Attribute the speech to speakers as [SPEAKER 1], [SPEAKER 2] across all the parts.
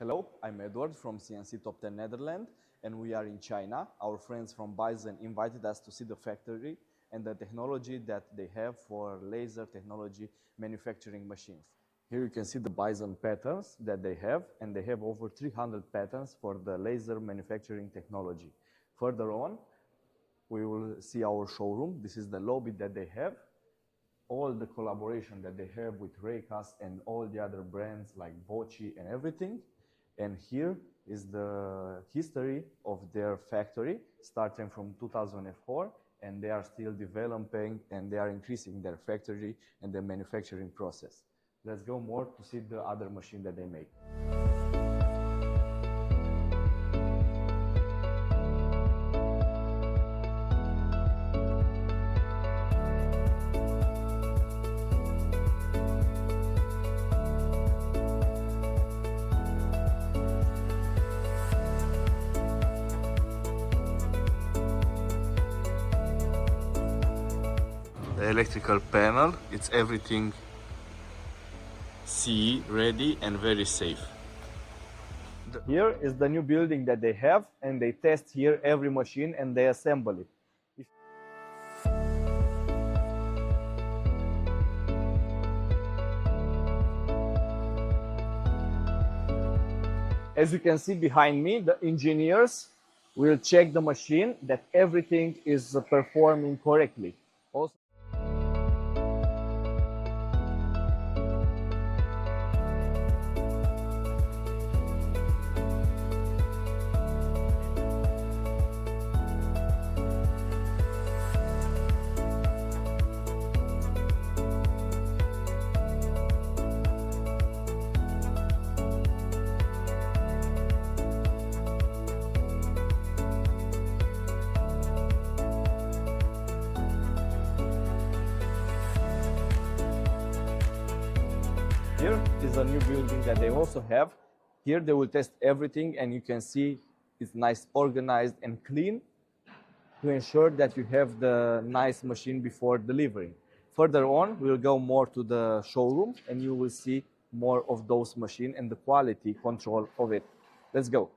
[SPEAKER 1] Hello, I'm Edward from CNC Top 10 Netherlands, and we are in China. Our friends from Baison invited us to see the factory and the technology that they have for laser technology manufacturing machines. Here you can see the Baison patterns that they have, and they have over 300 patterns for the laser manufacturing technology. Further on, we will see our showroom. This is the lobby that they have. All the collaboration that they have with Raycast and all the other brands like Bochi and everything. And here is the history of their factory, starting from 2004, and they are still developing and they are increasing their factory and their manufacturing process. Let's go more to see the other machine that they make. The electrical panel, it's everything CE ready and very safe. Here is the new building that they have, and they test here every machine and they assemble it. As you can see behind me, the engineers will check the machine that everything is performing correctly. Also, here is a new building that they also have. Here they will test everything, and you can see it's nice, organized and clean to ensure that you have the nice machine before delivering. Further on, we'll go more to the showroom and you will see more of those machines and the quality control of it. Let's go.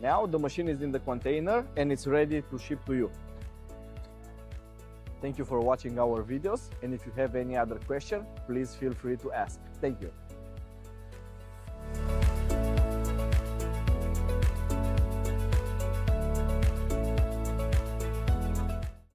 [SPEAKER 1] Now the machine is in the container and it's ready to ship to you. Thank you for watching our videos, and if you have any other question, please feel free to ask. Thank you.